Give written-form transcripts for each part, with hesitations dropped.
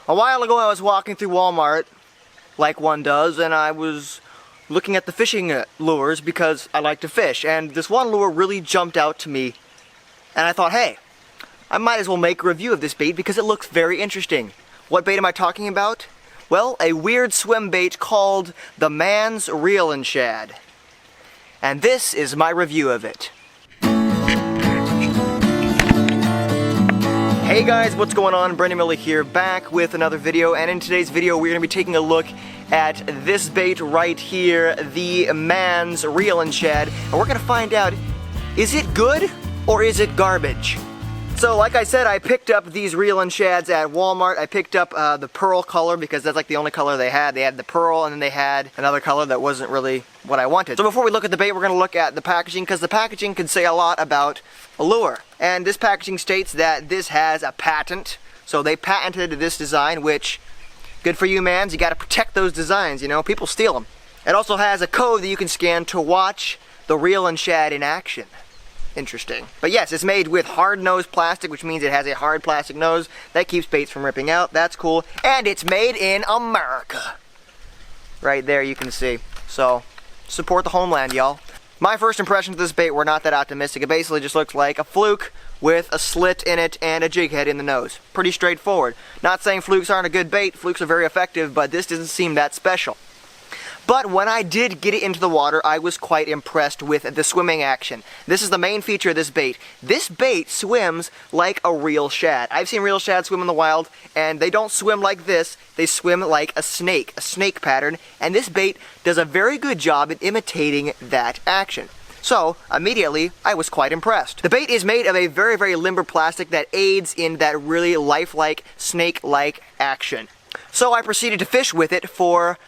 A while ago I was walking through Walmart, like one does, and I was looking at the fishing lures because I like to fish, and this one lure really jumped out to me, and I thought, hey, I might as well make a review of this bait because it looks very interesting. What bait am I talking about? Well, a weird swim bait called the Man's Reel and Shad. And this is my review of it. Hey guys, what's going on? Brendan Miller here, back with another video, and in today's video we're going to be taking a look at this bait right here, the Man's Reel and Shad, and we're going to find out, is it good or is it garbage? So like I said, I picked up these reel and shads at Walmart. I picked up the pearl color because that's like the only color they had. They had the pearl and then they had another color that wasn't really what I wanted. So before we look at the bait, we're going to look at the packaging because the packaging can say a lot about a lure. And this packaging states that this has a patent. So they patented this design, which, good for you, mans. You got to protect those designs, you know. People steal them. It also has a code that you can scan to watch the reel and shad in action. Interesting. But yes, it's made with hard-nosed plastic, which means it has a hard plastic nose that keeps baits from ripping out. That's cool. And it's made in America. Right there you can see. So, support the homeland, y'all. My first impressions of this bait were not that optimistic. It basically just looked like a fluke with a slit in it and a jig head in the nose. Pretty straightforward. Not saying flukes aren't a good bait. Flukes are very effective, but this doesn't seem that special. But when I did get it into the water, I was quite impressed with the swimming action. This is the main feature of this bait. This bait swims like a real shad. I've seen real shad swim in the wild, and they don't swim like this. They swim like a snake pattern, and this bait does a very good job at imitating that action. So, immediately, I was quite impressed. The bait is made of a very, very limber plastic that aids in that really lifelike, snake-like action. So I proceeded to fish with it for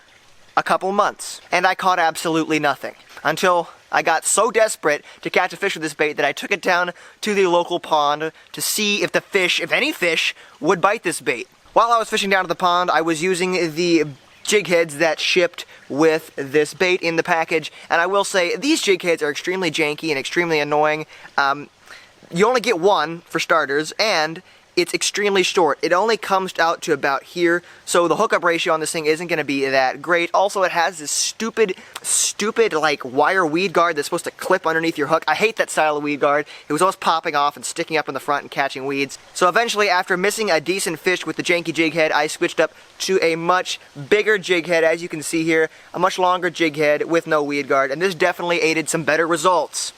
a couple months, and I caught absolutely nothing until I got so desperate to catch a fish with this bait that I took it down to the local pond to see if the fish, if any fish, would bite this bait. While I was fishing down to the pond, I was using the jig heads that shipped with this bait in the package, and I will say these jig heads are extremely janky and extremely annoying. You only get one for starters, and it's extremely short. It only comes out to about here, so the hookup ratio on this thing isn't going to be that great. Also, it has this stupid like wire weed guard that's supposed to clip underneath your hook. I hate that style of weed guard. It was always popping off and sticking up in the front and catching weeds. So eventually, after missing a decent fish with the janky jig head, I switched up to a much bigger jig head, as you can see here, a much longer jig head with no weed guard, and this definitely aided some better results.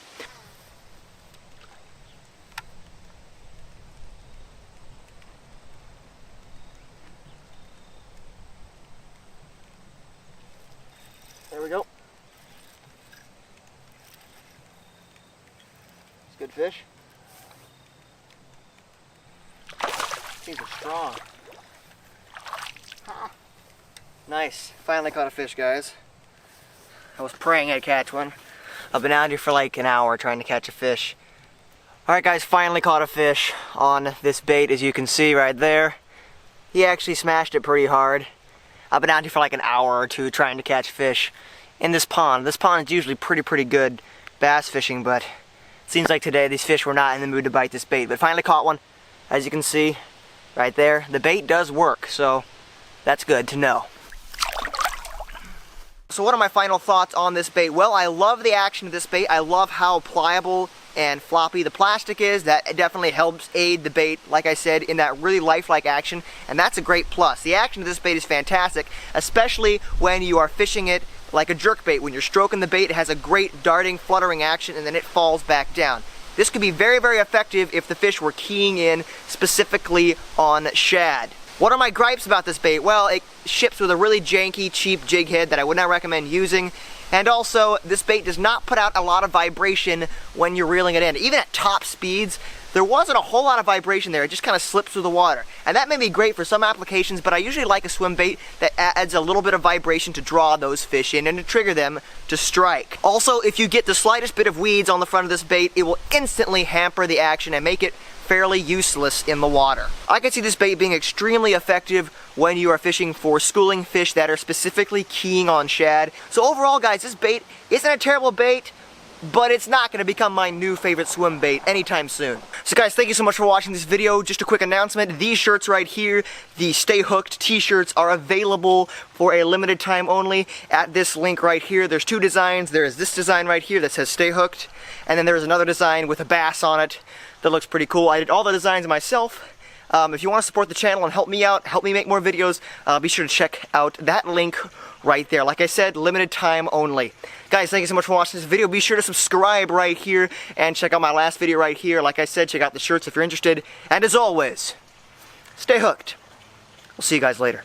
There we go. It's good fish. These are strong. Nice. Finally caught a fish, guys. I was praying I'd catch one. I've been out here for like an hour trying to catch a fish. Alright guys, finally caught a fish on this bait, as you can see right there. He actually smashed it pretty hard. I've been out here for like an hour or two trying to catch fish in this pond. This pond is usually pretty good bass fishing, but it seems like today these fish were not in the mood to bite this bait. But finally caught one, as you can see right there. The bait does work, so that's good to know. So what are my final thoughts on this bait? Well, I love the action of this bait. I love how pliable and floppy the plastic is. That definitely helps aid the bait, like I said, in that really lifelike action, and that's a great plus. The action of this bait is fantastic, especially when you are fishing it like a jerk bait. When you're stroking the bait, it has a great darting, fluttering action, and then it falls back down. This could be very, very effective if the fish were keying in specifically on shad. What are my gripes about this bait? Well, it ships with a really janky, cheap jig head that I would not recommend using. And also, this bait does not put out a lot of vibration when you're reeling it in. Even at top speeds, there wasn't a whole lot of vibration there. It just kind of slips through the water. And that may be great for some applications, but I usually like a swim bait that adds a little bit of vibration to draw those fish in and to trigger them to strike. Also, if you get the slightest bit of weeds on the front of this bait, it will instantly hamper the action and make it fairly useless in the water. I can see this bait being extremely effective when you are fishing for schooling fish that are specifically keying on shad. So overall, guys, this bait isn't a terrible bait. but it's not going to become my new favorite swim bait anytime soon. So guys, thank you so much for watching this video. Just a quick announcement, these shirts right here, the Stay Hooked t-shirts, are available for a limited time only at this link right here. There's two designs. There's this design right here that says Stay Hooked, and then there's another design with a bass on it that looks pretty cool. I did all the designs myself. If you want to support the channel and help me out, help me make more videos, be sure to check out that link right there. Like I said, limited time only. Guys, thank you so much for watching this video. Be sure to subscribe right here and check out my last video right here. Like I said, check out the shirts if you're interested. And as always, stay hooked. We'll see you guys later.